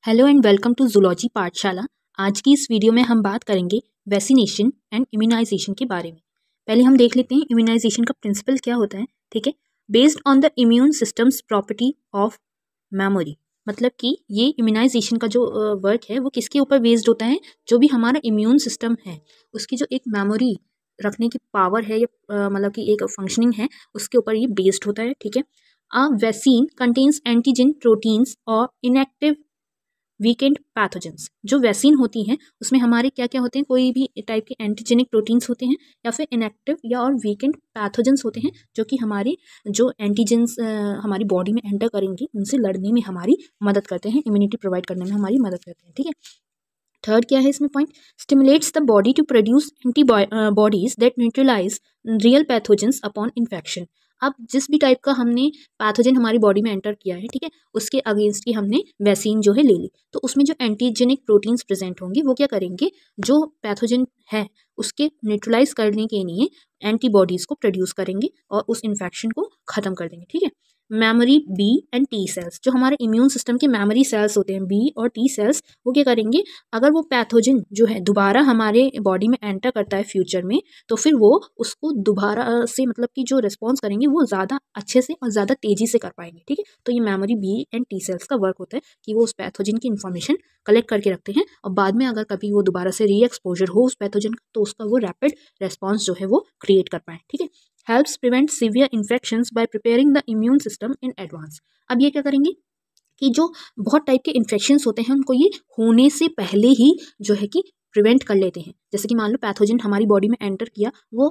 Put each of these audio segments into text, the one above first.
Hello and welcome to zoology Pathshala. आज की इस वीडियो में हम बात करेंगे वैक्सीनेशन एंड इम्यूनाइजेशन के बारे में। पहले हम देख लेते हैं इम्यूनाइजेशन का प्रिंसिपल क्या होता है। ठीक है, based on the immune systems property of memory. मतलब कि ये इम्यूनाइजेशन का जो वर्क है वो किसके ऊपर बेस्ड होता है, जो भी हमारा इम्यून सिस्टम है उसकी जो एक मेमोरी रखने की पावर है या मतलब कि एक फंक्शनिंग है उसके ऊपर ये बेस्ड होता है। ठीक है, a vaccine contains antigen proteins और इनएक्टिव वीकेंड पैथोजेंस। जो वैक्सीन होती हैं उसमें हमारे क्या क्या होते हैं, कोई भी टाइप के एंटीजेनिक प्रोटीन्स होते हैं या फिर इनएक्टिव या और वीकेंड पैथोजेंस होते हैं जो कि हमारे जो एंटीजेंस हमारी बॉडी में एंटर करेंगे उनसे लड़ने में हमारी मदद करते हैं, इम्यूनिटी प्रोवाइड करने में हमारी मदद करते हैं। ठीक है, थर्ड क्या है इसमें point, stimulates the body to produce antibodies that neutralize real pathogens upon infection. अब जिस भी टाइप का हमने पैथोजन हमारी बॉडी में एंटर किया है, ठीक है, उसके अगेंस्ट की हमने वैक्सीन जो है ले ली, तो उसमें जो एंटीजेनिक प्रोटीन्स प्रेजेंट होंगे वो क्या करेंगे, जो पैथोजन है उसके न्यूट्रलाइज करने के लिए एंटीबॉडीज़ को प्रोड्यूस करेंगे और उस इन्फेक्शन को ख़त्म कर देंगे। ठीक है, memory B and T cells, जो हमारे इम्यून सिस्टम के मेमोरी सेल्स होते हैं बी और टी सेल्स, वो क्या करेंगे, अगर वो पैथोजन जो है दोबारा हमारे बॉडी में एंटर करता है फ्यूचर में, तो फिर वो उसको दोबारा से मतलब कि जो रिस्पॉन्स करेंगे वो ज़्यादा अच्छे से और ज़्यादा तेज़ी से कर पाएंगे। ठीक है, तो ये memory B and T cells का वर्क होता है कि वो उस पैथोजन की इन्फॉर्मेशन कलेक्ट करके रखते हैं और बाद में अगर कभी वो दोबारा से री एक्सपोजर हो उस पैथोजन का तो उसका वो रैपिड रेस्पॉन्स जो है वो क्रिएट कर पाए। ठीक है, helps prevent severe infections bye preparing the immune system in advance. अब ये क्या करेंगे कि जो बहुत टाइप के इन्फेक्शंस होते हैं उनको ये होने से पहले ही जो है कि प्रिवेंट कर लेते हैं। जैसे कि मान लो पैथोजन हमारी बॉडी में एंटर किया, वो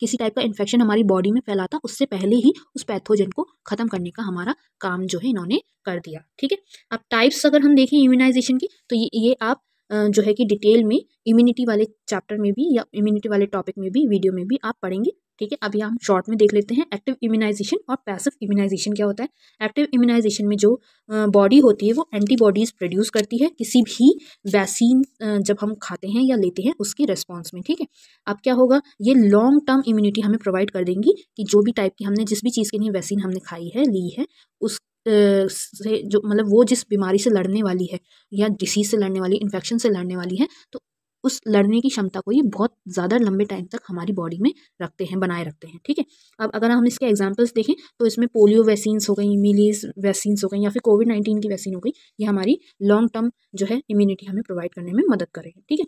किसी टाइप का इन्फेक्शन हमारी बॉडी में फैला था, उससे पहले ही उस पैथोजन को ख़त्म करने का हमारा काम जो है इन्होंने कर दिया। ठीक है, अब टाइप्स अगर हम देखें इम्यूनाइजेशन की, तो ये आप जो है कि डिटेल में इम्यूनिटी वाले चैप्टर में भी या इम्यूनिटी वाले टॉपिक में भी वीडियो में भी आप पढ़ेंगे। ठीक है, अभी हम शॉर्ट में देख लेते हैं एक्टिव इम्यूनाइजेशन और पैसिव इम्यूनाइजेशन क्या होता है। एक्टिव इम्यूनाइजेशन में जो बॉडी होती है वो एंटीबॉडीज़ प्रोड्यूस करती है किसी भी वैक्सीन जब हम खाते हैं या लेते हैं उसके रिस्पॉन्स में। ठीक है, अब क्या होगा, ये लॉन्ग टर्म इम्यूनिटी हमें प्रोवाइड कर देंगी कि जो भी टाइप की हमने जिस भी चीज़ के लिए वैक्सीन हमने खाई है ली है उस से जो मतलब वो जिस बीमारी से लड़ने वाली है या डिसीज से लड़ने वाली, इन्फेक्शन से लड़ने वाली है, तो उस लड़ने की क्षमता को ये बहुत ज़्यादा लंबे टाइम तक हमारी बॉडी में रखते हैं, बनाए रखते हैं। ठीक है, अब अगर हम इसके एग्जांपल्स देखें तो इसमें पोलियो वैक्सीन्स हो गई, मीलीज वैक्सीन्स हो गई या फिर कोविड-19 की वैक्सीन हो गई, ये हमारी लॉन्ग टर्म जो है इम्यूनिटी हमें प्रोवाइड करने में मदद करेगी। ठीक है,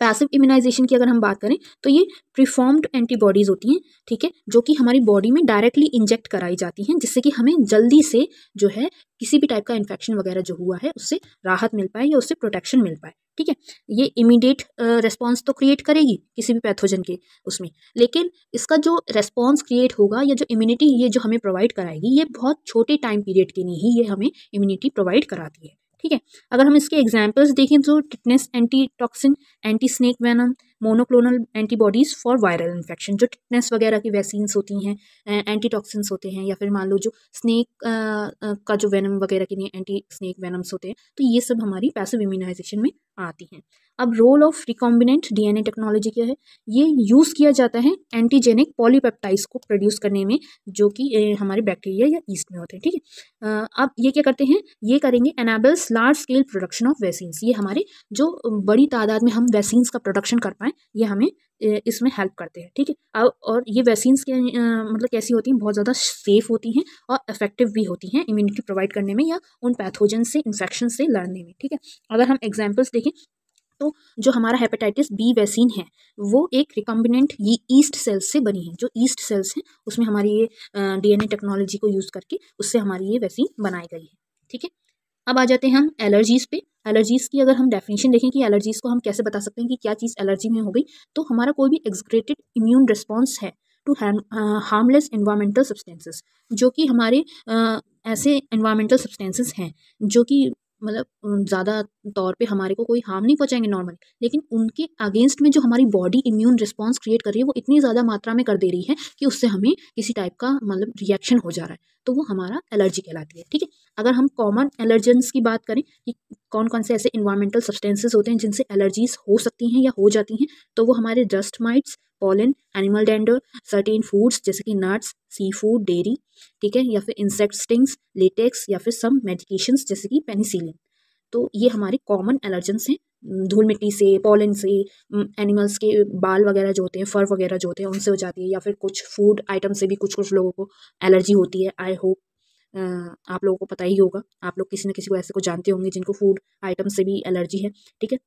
पैसिव इम्यूनाइजेशन की अगर हम बात करें तो ये प्रीफॉर्म्ड एंटीबॉडीज़ होती हैं। ठीक है, जो कि हमारी बॉडी में डायरेक्टली इंजेक्ट कराई जाती हैं जिससे कि हमें जल्दी से जो है किसी भी टाइप का इन्फेक्शन वगैरह जो हुआ है उससे राहत मिल पाए या उससे प्रोटेक्शन मिल पाए। ठीक है, ये इमीडिएट रिस्पॉन्स तो क्रिएट करेगी किसी भी पैथोजन के उसमें, लेकिन इसका जो रिस्पॉन्स क्रिएट होगा या जो इम्यूनिटी ये जो हमें प्रोवाइड कराएगी ये बहुत छोटे टाइम पीरियड के लिए ही ये हमें इम्यूनिटी प्रोवाइड कराती है। ठीक है, अगर हम इसके एग्जाम्पल्स देखें तो tetanus antitoxin, anti snake venom, monoclonal antibodies for viral infection, जो टिटनेस वगैरह की वैक्सीन्स होती हैं, एंटीटॉक्सिन्स होते हैं, या फिर मान लो जो स्नेक का जो वेनम वगैरह के लिए एंटी स्नेक वेनम्स होते हैं, तो ये सब हमारी पैसिव इम्यूनाइजेशन में आती हैं। अब role of recombinant DNA technology क्या है, ये यूज़ किया जाता है एंटीजेनिक पॉलीपेप्टाइड्स को प्रोड्यूस करने में जो कि हमारे बैक्टीरिया या ईस्ट में होते हैं। ठीक है, अब ये क्या करते हैं, ये करेंगे enables large scale production of vaccines, ये हमारे जो बड़ी तादाद में हम वैक्सीन्स का प्रोडक्शन कर पाएँ ये हमें इसमें हेल्प करते हैं। ठीक है, अब और ये वैक्सीन्स के मतलब कैसी होती हैं, बहुत ज़्यादा सेफ़ होती हैं और इफेक्टिव भी होती हैं इम्यूनिटी प्रोवाइड करने में या उन पैथोजन से इन्फेक्शन से लड़ने में। ठीक है, अगर हम एग्जाम्पल्स देखें तो जो हमारा हेपेटाइटिस बी वैक्सीन है वो एक रिकॉम्बिनेंट ये ईस्ट सेल्स से बनी है, जो ईस्ट सेल्स हैं उसमें हमारी ये डीएनए टेक्नोलॉजी को यूज़ करके उससे हमारी ये वैक्सीन बनाई गई है। ठीक है, अब आ जाते हैं हम एलर्जीज़ पे। एलर्जीज़ की अगर हम डेफिनेशन देखें कि एलर्जीज़ को हम कैसे बता सकते हैं कि क्या चीज़ एलर्जी में हो गई, तो हमारा कोई भी एक्सक्रेटेड इम्यून रिस्पॉन्स है टू हार्मलेस एनवायरमेंटल सब्सटेंसेस, जो कि हमारे ऐसे एनवायरमेंटल सब्सटेंसेस हैं जो कि मतलब ज़्यादा तौर पे हमारे को कोई हार्म नहीं पहुंचाएंगे नॉर्मली, लेकिन उनके अगेंस्ट में जो हमारी बॉडी इम्यून रिस्पॉन्स क्रिएट कर रही है वो इतनी ज़्यादा मात्रा में कर दे रही है कि उससे हमें किसी टाइप का मतलब रिएक्शन हो जा रहा है, तो वो हमारा एलर्जी कहलाती है। ठीक है, अगर हम कॉमन एलर्जेंस की बात करें कि कौन कौन से ऐसे इन्वायरमेंटल सब्सटेंसेस होते हैं जिनसे एलर्जीज हो सकती हैं या हो जाती हैं, तो वो हमारे dust mites, pollen, animal dander, certain foods जैसे कि नट्स, सी फूड, डेयरी, ठीक है, या फिर इंसेक्ट स्टिंग्स, लेटेक्स, या फिर सम मेडिकेशंस जैसे कि पेनिसिलिन। तो ये हमारे कॉमन एलर्जेंस हैं, धूल मिट्टी से, पॉलन से, एनिमल्स के बाल वगैरह जो होते हैं, फर वगैरह जो होते हैं उनसे हो जाती है, या फिर कुछ फूड आइटम से भी कुछ कुछ लोगों को एलर्जी होती है। आई होप आप लोगों को पता ही होगा, आप लोग किसी न किसी को ऐसे को जानते होंगे जिनको फूड आइटम से भी एलर्जी है, ठीक है।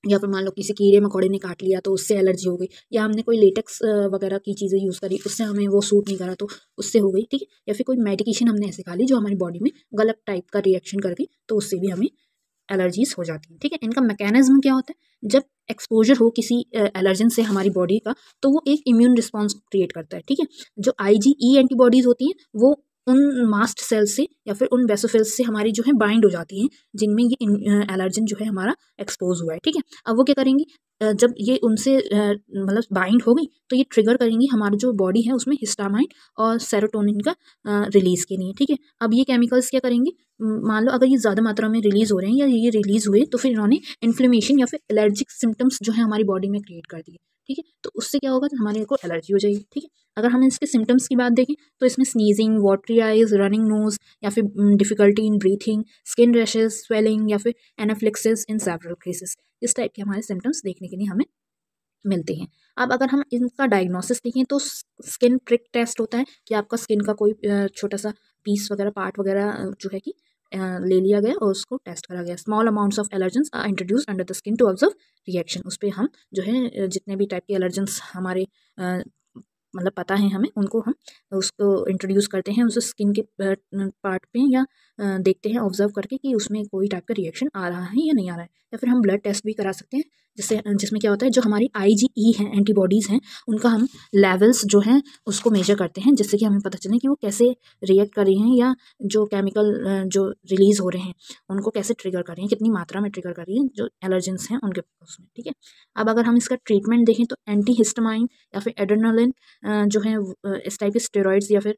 या फिर मान लो किसी कीड़े मकोड़े ने काट लिया तो उससे एलर्जी हो गई, या हमने कोई लेटेक्स वगैरह की चीज़ें यूज़ करी उससे हमें वो सूट नहीं करा तो उससे हो गई, ठीक है। या फिर कोई मेडिकेशन हमने ऐसे खा ली जो हमारी बॉडी में गलत टाइप का रिएक्शन कर गई तो उससे भी हमें एलर्जीज हो जाती हैं, ठीक है। इनका मैकेनिज्म क्या होता है, जब एक्सपोजर हो किसी एलर्जन से हमारी बॉडी का तो वो एक इम्यून रिस्पॉन्स क्रिएट करता है, ठीक है। जो IgE एंटीबॉडीज़ होती हैं वो उन मास्ट सेल्स से या फिर उन बेसोफिल्स से हमारी जो है बाइंड हो जाती हैं जिनमें ये एलर्जन जो है हमारा एक्सपोज हुआ है, ठीक है। अब वो क्या करेंगी, जब ये उनसे मतलब बाइंड हो गई तो ये ट्रिगर करेंगी हमारी जो बॉडी है उसमें हिस्टामाइन और सेरोटोनिन का रिलीज़ के लिए, ठीक है। अब ये केमिकल्स क्या करेंगे, मान लो अगर ये ज़्यादा मात्रा में रिलीज़ हो रहे हैं या ये रिलीज़ हुए तो फिर इन्होंने इन्फ्लेमेशन या फिर एलर्जिक सिम्टम्स जो है हमारी बॉडी में क्रिएट कर दिए, ठीक है। तो उससे क्या होगा, तो हमारे को एलर्जी हो जाएगी, ठीक है। अगर हम इसके सिम्टम्स की बात देखें तो इसमें sneezing, watery eyes, running nose या फिर difficulty in breathing, skin rashes, swelling या फिर एनाफ्लिक्सिस इन सेवरल केसेस, इस टाइप के हमारे सिम्टम्स देखने के लिए हमें मिलते हैं। अब अगर हम इनका डायग्नोसिस देखें तो स्किन प्रिक टेस्ट होता है कि आपका स्किन का कोई छोटा सा पीस वगैरह पार्ट वगैरह जो है कि ले लिया गया और उसको टेस्ट करा गया। Small amounts of allergens are introduce under the skin to observe reaction, उस पर हम जो है जितने भी टाइप के एलर्जेंस हमारे मतलब पता है हमें उनको हम उसको इंट्रोड्यूस करते हैं उस स्किन के पार्ट पे, या देखते हैं ऑब्जर्व करके कि उसमें कोई टाइप का रिएक्शन आ रहा है या नहीं आ रहा है। या फिर हम ब्लड टेस्ट भी करा सकते हैं जिसमें क्या होता है, जो हमारी IgE हैं एंटीबॉडीज़ हैं उनका हम लेवल्स जो हैं उसको मेजर करते हैं जिससे कि हमें पता चले कि वो कैसे रिएक्ट कर रही हैं या जो केमिकल जो रिलीज़ हो रहे हैं उनको कैसे ट्रिगर कर रही हैं, कितनी मात्रा में ट्रिगर कर रही हैं जो एलर्जेंस हैं उनके उसमें, ठीक है। अब अगर हम इसका ट्रीटमेंट देखें तो एंटीहिस्टामाइन या फिर एड्रेनालिन जो है इस टाइप के स्टेरॉइड्स या फिर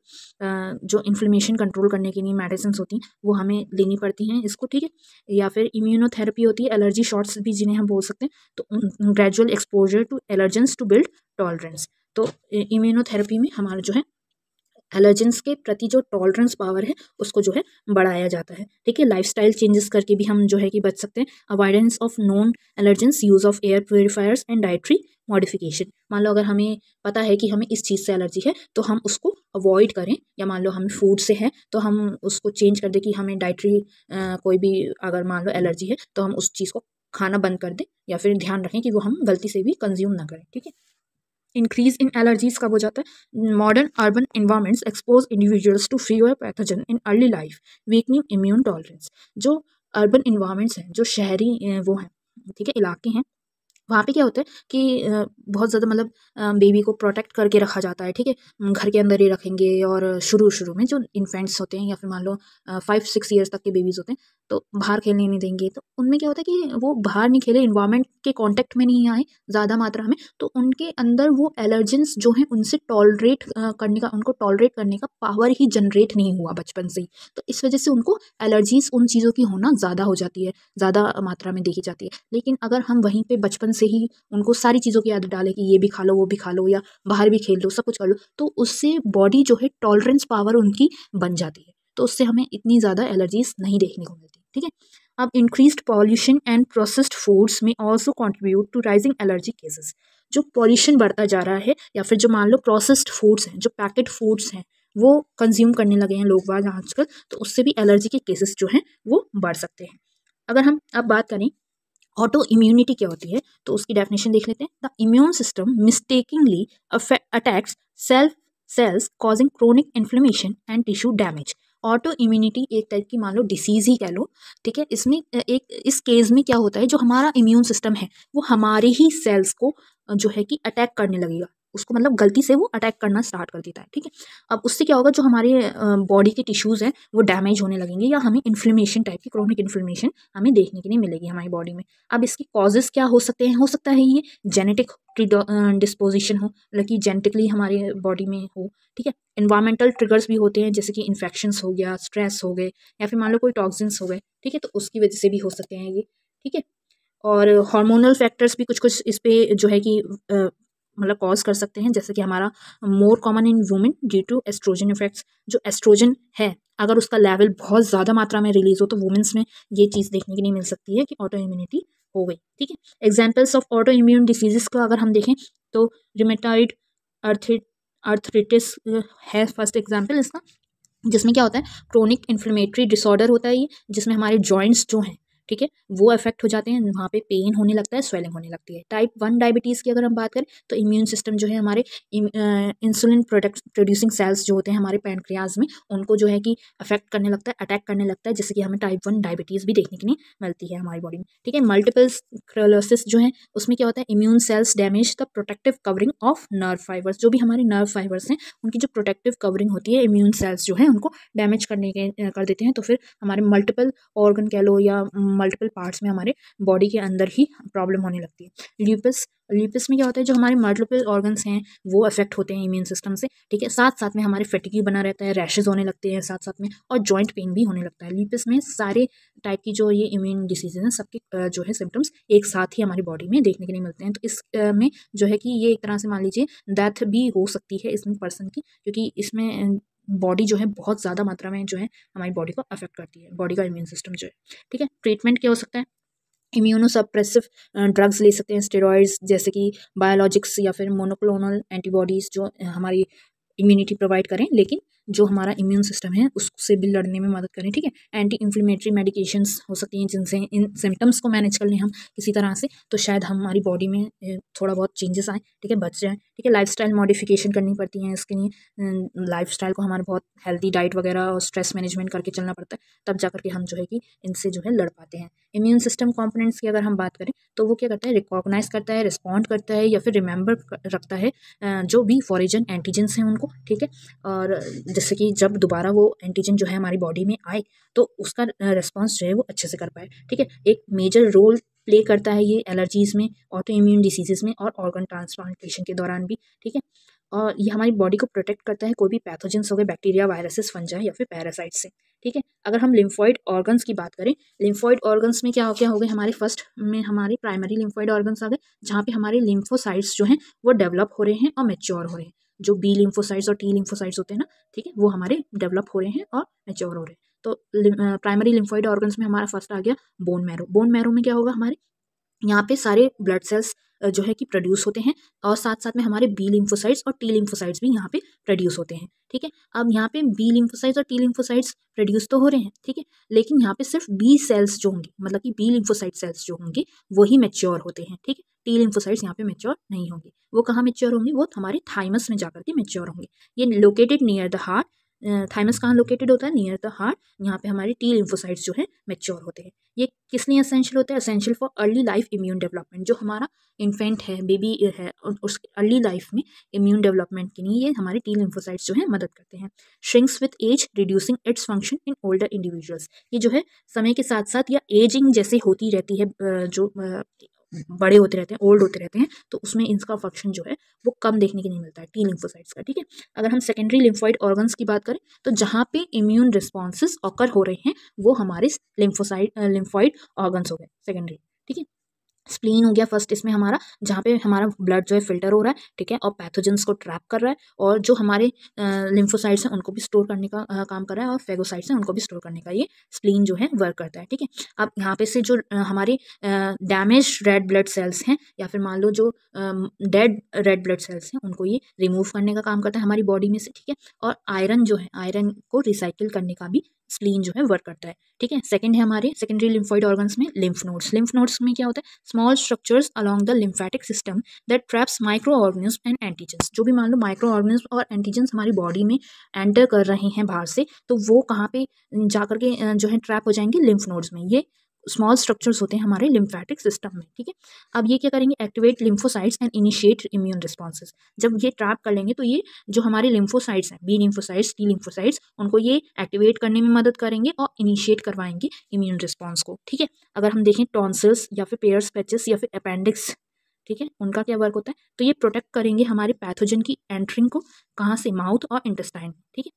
जो इन्फ्लेमेशन कंट्रोल करने के लिए मेडिसिन होती हैं वो हमें लेनी पड़ती हैं इसको, ठीक है। या फिर इम्यूनोथेरेपी होती है, एलर्जी शॉट्स भी जिन्हें हम बोल सकते हैं, तो gradual exposure to allergens to build tolerance. तो इम्यूनोथेरेपी में हमारा जो है एलर्जेंस के प्रति जो टॉलरेंस पावर है उसको जो है बढ़ाया जाता है, ठीक है। लाइफस्टाइल चेंजेस करके भी हम जो है कि बच सकते हैं। Avoidance of non allergens, use of air purifiers and dietary modification, मान लो अगर हमें पता है कि हमें इस चीज़ से एलर्जी है तो हम उसको अवॉइड करें, या मान लो हमें फूड से है तो हम उसको चेंज कर दें कि हमें डाइटरी कोई भी अगर मान लो एलर्जी है तो हम उस चीज़ को खाना बंद कर दें, या फिर ध्यान रखें कि वो हम गलती से भी कंज्यूम ना करें, ठीक है। इंक्रीज इन एलर्जीज कब हो जाता है, modern urban environments expose individuals to fever pathogen in early life, weakening immune tolerance. जो अर्बन इन्वायरमेंट्स हैं, जो शहरी वो हैं, ठीक है, इलाके हैं, वहाँ पे क्या होता है कि बहुत ज़्यादा मतलब बेबी को प्रोटेक्ट करके रखा जाता है, ठीक है। घर के अंदर ही रखेंगे, और शुरू में जो इन्फेंट्स होते हैं या फिर मान लो 5-6 ईयर्स तक के बेबीज़ होते हैं तो बाहर खेलने नहीं देंगे, तो उनमें क्या होता है कि वो बाहर नहीं खेले, इन्वायरमेंट के कांटेक्ट में नहीं आए ज़्यादा मात्रा में, तो उनके अंदर वो एलर्जेंस जो हैं उनसे टॉलरेट करने का, उनको टॉलरेट करने का पावर ही जनरेट नहीं हुआ बचपन से ही, तो इस वजह से उनको एलर्जीज़ उन चीज़ों की होना ज़्यादा हो जाती है, ज़्यादा मात्रा में देखी जाती है। लेकिन अगर हम वहीं पे बचपन से ही उनको सारी चीज़ों की आदत डालें कि ये भी खा लो, वो भी खा लो, या बाहर भी खेल लो, सब कुछ कर लो, तो उससे बॉडी जो है टॉलरेंस पावर उनकी बन जाती है, तो उससे हमें इतनी ज़्यादा एलर्जीज नहीं देखने को मिलती, ठीक है। अब increased pollution and processed foods में also contribute to rising allergy cases. जो पॉल्यूशन बढ़ता जा रहा है, या फिर जो मान लो प्रोसेस्ड फूड्स हैं, जो पैकेट फूड्स हैं वो कंज्यूम करने लगे हैं लोग बाग आजकल, तो उससे भी एलर्जी के केसेस जो हैं वो बढ़ सकते हैं। अगर हम अब बात करें ऑटो इम्यूनिटी क्या होती है, तो उसकी डेफिनेशन देख लेते हैं। The immune system mistakingly attacks cells causing chronic inflammation and tissue damage. Auto immunity एक टाइप की मान लो डिसीज ही कह लो, ठीक है। इसमें इस केस में क्या होता है, जो हमारा इम्यून सिस्टम है वो हमारे ही सेल्स को जो है कि अटैक करने लगेगा, उसको मतलब गलती से वो अटैक करना स्टार्ट कर देता है, ठीक है। अब उससे क्या होगा, जो हमारे बॉडी के टिश्यूज़ हैं वो डैमेज होने लगेंगे, या हमें इन्फ्लेमेशन टाइप की क्रोनिक इन्फ्लेमेशन हमें देखने के लिए मिलेगी हमारी बॉडी में। अब इसके कॉजेज़ क्या हो सकते हैं, हो सकता है ये जेनेटिक डिस्पोजिशन हो, मतलब कि जेनेटिकली हमारे बॉडी में हो, ठीक है। इन्वायरमेंटल ट्रिगर्स भी होते हैं, जैसे कि इन्फेक्शंस हो गया, स्ट्रेस हो गए, या फिर मान लो कोई टॉक्सिन्स हो गए, ठीक है, तो उसकी वजह से भी हो सकते हैं ये, ठीक है। और हार्मोनल फैक्टर्स भी कुछ कुछ इस पे जो है कि मतलब कॉज कर सकते हैं, जैसे कि हमारा more common in women due to estrogen effects. जो एस्ट्रोजन है अगर उसका लेवल बहुत ज़्यादा मात्रा में रिलीज हो तो वुमेन्स में ये चीज़ देखने की नहीं मिल सकती है कि ऑटो इम्यूनिटी हो गई। ठीक है, examples of auto immune diseases को अगर हम देखें तो रिमेटॉइड अर्थरिटिस है फर्स्ट एग्जाम्पल इसका, जिसमें क्या होता है क्रोनिक इन्फ्लेमेटरी डिसऑर्डर होता है ये, जिसमें हमारे जॉइंट्स जो हैं, ठीक है, वो अफेक्ट हो जाते हैं, वहाँ पे पेन होने लगता है, स्वेलिंग होने लगती है। टाइप 1 डायबिटीज़ की अगर हम बात करें तो इम्यून सिस्टम जो है हमारे इंसुलिन प्रोड्यूसिंग सेल्स जो होते हैं हमारे पैनक्रियाज में, उनको जो है कि अफेक्ट करने लगता है, अटैक करने लगता है, जिससे कि हमें टाइप 1 डायबिटीज़ भी देखने के लिए मिलती है हमारी बॉडी में। ठीक है, मल्टीपल स्क्लेरोसिस जो है उसमें क्या होता है immune cells damage the protective covering of nerve fibres. जो भी हमारे नर्व फाइबर्स हैं उनकी जो प्रोटेक्टिव कवरिंग होती है इम्यून सेल्स जो है उनको डैमेज करने के कर देते हैं, तो फिर हमारे मल्टीपल ऑर्गन कह लो या मल्टीपल पार्ट्स में हमारे बॉडी के अंदर ही प्रॉब्लम होने लगती है। ल्यूपस में क्या होता है जो हमारे मल्टीपल ऑर्गन्स हैं वो अफेक्ट होते हैं इम्यून सिस्टम से। ठीक है, साथ साथ में हमारे फैटिगी बना रहता है, रैशेज होने लगते हैं साथ साथ में, और जॉइंट पेन भी होने लगता है। ल्यूपस में सारे टाइप की जो ये इम्यून डिसीजेज हैं सबके जो है सिम्टम्स एक साथ ही हमारी बॉडी में देखने के लिए मिलते हैं। तो इस में जो है कि ये एक तरह से मान लीजिए डेथ भी हो सकती है इसमें पर्सन की, क्योंकि इसमें बॉडी जो है बहुत ज़्यादा मात्रा में जो है हमारी बॉडी को अफेक्ट करती है, बॉडी का इम्यून सिस्टम जो है। ठीक है, ट्रीटमेंट क्या हो सकता है, इम्यूनोसप्रेसिव ड्रग्स ले सकते हैं, स्टेरॉइड्स जैसे कि बायोलॉजिक्स या फिर मोनोक्लोनल एंटीबॉडीज़ जो हमारी इम्यूनिटी प्रोवाइड करें लेकिन जो हमारा इम्यून सिस्टम है उससे भी लड़ने में मदद करें। ठीक है, एंटी इन्फ्लेमेटरी मेडिकेशंस हो सकती हैं जिनसे इन सिम्टम्स को मैनेज कर लें हम किसी तरह से, तो शायद हमारी बॉडी में थोड़ा बहुत चेंजेस आए, ठीक है, बच जाए। ठीक है, लाइफस्टाइल मॉडिफिकेशन करनी पड़ती है इसके लिए, लाइफस्टाइल को हमारे बहुत हेल्दी डाइट वगैरह और स्ट्रेस मैनेजमेंट करके चलना पड़ता है, तब जा करके हम जो है कि इनसे जो है लड़ पाते हैं। इम्यून सिस्टम कॉम्पोनेंट्स की अगर हम बात करें तो वो क्या करता है, रिकॉग्नाइज करता है, रिस्पॉन्ड करता है या फिर रिमेंबर रखता है जो भी फॉरेजन एंटीजेंस हैं उनको। ठीक है, और जैसे कि जब दोबारा वो एंटीजन जो है हमारी बॉडी में आए तो उसका रिस्पॉन्स जो है वो अच्छे से कर पाए। ठीक है, एक मेजर रोल प्ले करता है ये एलर्जीज़ में, ऑटो इम्यून डिसीजेज़ में और ऑर्गन ट्रांसप्लांटेशन के दौरान भी। ठीक है, और ये हमारी बॉडी को प्रोटेक्ट करता है कोई भी पैथोजेंस हो गए, बैक्टीरिया, वायरसेस, फंजाई या फिर पैरासाइट से। ठीक है, अगर हम लिम्फॉइड ऑर्गन्स की बात करें, लिम्फॉइड ऑर्गन्स में क्या हो गए हमारे फर्स्ट में हमारे प्राइमरी लिम्फॉइड ऑर्गन्स आ गए, जहाँ पे हमारे लिम्फोसाइट्स जो हैं वो डेवलप हो रहे हैं और मैच्योर हो रहे हैं। जो बी लिम्फोसाइट्स और टी लिम्फोसाइट्स होते हैं ना, ठीक है, वो हमारे डेवलप हो रहे हैं और मैच्योर हो रहे हैं। तो प्राइमरी लिम्फॉइड ऑर्गन्स में हमारा फर्स्ट आ गया बोन मैरो। बोन मैरो में क्या होगा, हमारे यहाँ पे सारे ब्लड सेल्स जो है कि प्रोड्यूस होते हैं और साथ साथ में हमारे बी लिम्फोसाइट्स और टी लिम्फोसाइट्स भी यहाँ पे प्रोड्यूस होते हैं। ठीक है, अब यहाँ पे बी लिम्फोसाइट्स और टी लिम्फोसाइट्स प्रोड्यूस तो हो रहे हैं, ठीक है, लेकिन यहाँ पे सिर्फ बी सेल्स जो होंगे, मतलब कि बी लिम्फोसाइट सेल्स जो होंगे वही मैच्योर होते हैं। ठीक है, टी लिम्फोसाइट्स यहाँ पे मैच्योर नहीं होंगे। वो कहाँ मैच्योर होंगे, वो हमारे थाइमस में जाकर के मैच्योर होंगे। ये located near the heart. Thymus कहाँ लोकेटेड होता है, नियर द हार्ट। यहाँ पे हमारे टी लिम्फोसाइट्स जो है मैच्योर होते हैं। ये किस लिए एसेंशियल होता है, essential for early life immune development. जो हमारा इन्फेंट है, बेबी है, उस अर्ली लाइफ में इम्यून डेवलपमेंट के लिए ये हमारे टी लिम्फोसाइट्स जो है मदद करते हैं। Shrinks with age reducing its function in older individuals. ये जो है समय के साथ साथ या एजिंग जैसे होती रहती है, जो बड़े होते रहते हैं, ओल्ड होते रहते हैं, तो उसमें इनका फंक्शन जो है वो कम देखने के नहीं मिलता है टी लिम्फोसाइट्स का। ठीक है, अगर हम सेकेंडरी लिम्फॉइड ऑर्गन्स की बात करें तो जहाँ पे इम्यून रिस्पॉन्सेज ऑकर हो रहे हैं वो हमारे लिम्फॉइड ऑर्गन्स हो गए सेकेंडरी। ठीक है, स्प्लीन हो गया फर्स्ट, इसमें हमारा जहाँ पे हमारा ब्लड जो है फिल्टर हो रहा है, ठीक है, और पैथोजेंस को ट्रैप कर रहा है, और जो हमारे लिम्फोसाइट्स हैं उनको भी स्टोर करने का काम कर रहा है, और फेगोसाइट्स हैं उनको भी स्टोर करने का ये स्प्लीन जो है वर्क करता है। ठीक है, अब यहाँ पे से जो हमारे डैमेज रेड ब्लड सेल्स हैं या फिर मान लो जो डेड रेड ब्लड सेल्स हैं उनको ये रिमूव करने का काम करता है हमारी बॉडी में से। ठीक है, और आयरन जो है, आयरन को रिसाइकिल करने का भी स्प्लीन जो है वर्क करता है। ठीक है, सेकंड है हमारे सेकेंडरी लिम्फॉइड ऑर्गन्स में लिम्फ नोड्स। लिम्फ नोड्स में क्या होता है, small structures along the lymphatic system that traps micro organism and antigens. जो भी मान लो माइक्रो ऑर्गेनिज्म और एंटीजेंस हमारी बॉडी में एंटर कर रहे हैं बाहर से, तो वो कहाँ पे जा करके जो है ट्रैप हो जाएंगे, लिम्फ नोड्स में। ये स्मॉल स्ट्रक्चर्स होते हैं हमारे लिम्फेटिक सिस्टम में। ठीक है, अब ये क्या करेंगे, activate lymphocytes and initiate immune responses. जब ये ट्रैप कर लेंगे तो ये जो हमारे लिम्फोसाइट्स हैं, बी लिम्फोसाइट्स, टी लिम्फोसाइट्स, उनको ये एक्टिवेट करने में मदद करेंगे और इनिशिएट करवाएंगे इम्यून रिस्पॉन्स को। ठीक है, अगर हम देखें टॉन्सिल्स या फिर पेयर्स पैचेस या फिर अपेंडिक्स, ठीक है, उनका क्या वर्क होता है, तो ये प्रोटेक्ट करेंगे हमारे पैथोजन की एंट्रिंग को, कहाँ से, माउथ और इंटेस्टाइन। ठीक है,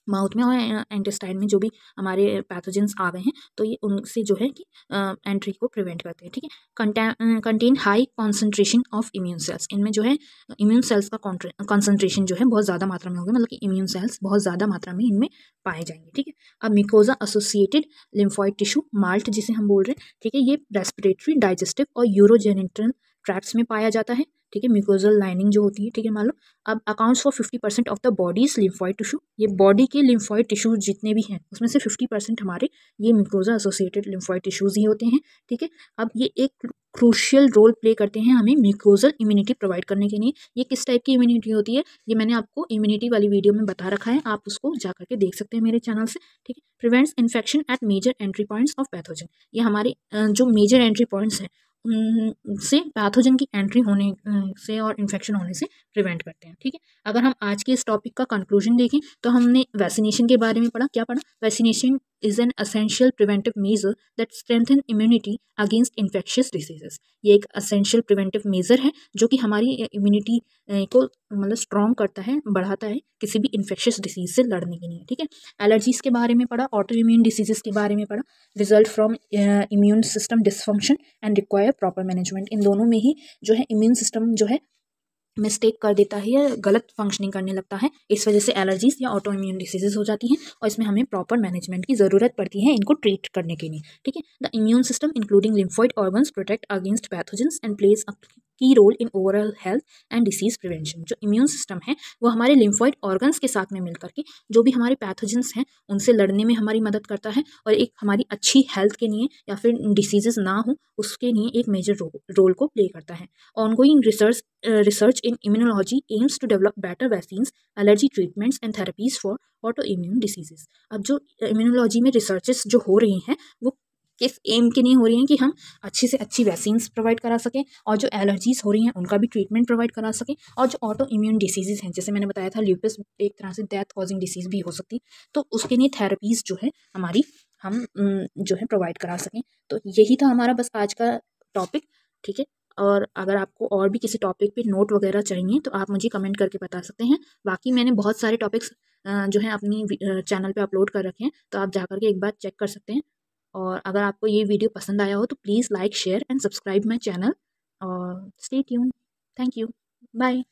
माउथ में और इंटेस्टाइन में जो भी हमारे पैथोजेंस आ गए हैं तो ये उनसे जो है कि एंट्री को प्रिवेंट करते हैं, ठीक है। Contain high concentration of immune cells, इनमें जो है इम्यून सेल्स का कॉन्सेंट्रेशन जो है बहुत ज़्यादा मात्रा में होगा, मतलब कि इम्यून सेल्स बहुत ज़्यादा मात्रा में इनमें पाए जाएंगे, ठीक है। अब mucosa associated lymphoid tissue malt जिसे हम बोल रहे हैं, ठीक है, ये रेस्पिरेटरी, डाइजेस्टिव और यूरोजेनिटल ट्रैक्ट्स में पाया जाता है, ठीक है। म्यूकोजल लाइनिंग जो होती है, ठीक है, मान लो। अब accounts for 50% of the bodies lymphoid tissue, ये बॉडी के लिम्फॉइड टिश्यू जितने भी हैं उसमें से 50% हमारे ये म्यूकोजा एसोसिएटेड लिम्फॉइड टिश्यूज ही होते हैं, ठीक है। अब ये एक क्रूशियल रोल प्ले करते हैं हमें म्यूकोजल इम्यूनिटी प्रोवाइड करने के लिए। ये किस टाइप की इम्यूनिटी होती है ये मैंने आपको इम्यूनिटी वाली वीडियो में बता रखा है, आप उसको जा करके देख सकते हैं मेरे चैनल से, ठीक है। Prevents infection at major entry points of pathogen, ये हमारे जो मेजर एंट्री पॉइंट्स हैं से पैथोजन की एंट्री होने से और इन्फेक्शन होने से प्रिवेंट करते हैं, ठीक है। अगर हम आज के इस टॉपिक का कंक्लूजन देखें तो हमने वैक्सीनेशन के बारे में पढ़ा, क्या पढ़ा? Vaccination is an essential preventive measure that strengthen immunity against infectious diseases, ये एक असेंशियल प्रिवेंटिव मेजर है जो कि हमारी इम्यूनिटी को मतलब स्ट्रॉन्ग करता है, बढ़ाता है किसी भी इन्फेक्शियस डिसीज से लड़ने के लिए, ठीक है। एलर्जीज के बारे में पढ़ा, ऑटो इम्यून डिसीजेस के बारे में पढ़ा, result from immune system dysfunction and require proper management, इन दोनों में ही जो है इम्यून सिस्टम जो है मिस्टेक कर देता है या गलत फंक्शनिंग करने लगता है, इस वजह से एलर्जीज या ऑटो इम्यून डिसीजेज हो जाती हैं और इसमें हमें प्रॉपर मैनेजमेंट की ज़रूरत पड़ती है इनको ट्रीट करने के लिए, ठीक है। The immune system including lymphoid organs protect against pathogens and plays a key role in overall health and disease prevention, जो इम्यून सिस्टम है वो हमारे लिम्फॉइड ऑर्गन्स के साथ में मिलकर के जो भी हमारे पैथोजेंस हैं उनसे लड़ने में हमारी मदद करता है और एक हमारी अच्छी हेल्थ के लिए या फिर डिसीजेज ना हो उसके लिए एक मेजर रोल को प्ले करता है। Ongoing research in immunology aims to develop better vaccines, allergy treatments and therapies for autoimmune diseases। अब जो इम्यूनोलॉजी में रिसर्चेस जो हो रही हैं वो किस एम के लिए हो रही हैं कि हम अच्छी से अच्छी वैक्सीन्स प्रोवाइड करा सकें और जो एलर्जीज हो रही हैं उनका भी ट्रीटमेंट प्रोवाइड करा सकें, और जो ऑटो इम्यून डिसीजेज हैं जैसे मैंने बताया था ल्यूपस एक तरह से डेथ कॉजिंग डिसीज़ भी हो सकती है, तो उसके लिए थेरेपीज़ जो है हमारी हम जो है प्रोवाइड करा सकें। तो यही था हमारा बस आज का टॉपिक, ठीक है। और अगर आपको और भी किसी टॉपिक पे नोट वगैरह चाहिए तो आप मुझे कमेंट करके बता सकते हैं। बाकी मैंने बहुत सारे टॉपिक्स जो हैं अपनी चैनल पे अपलोड कर रखे हैं, तो आप जा कर के एक बार चेक कर सकते हैं। और अगर आपको ये वीडियो पसंद आया हो तो please like share and subscribe my channel और stay tune. Thank you, bye.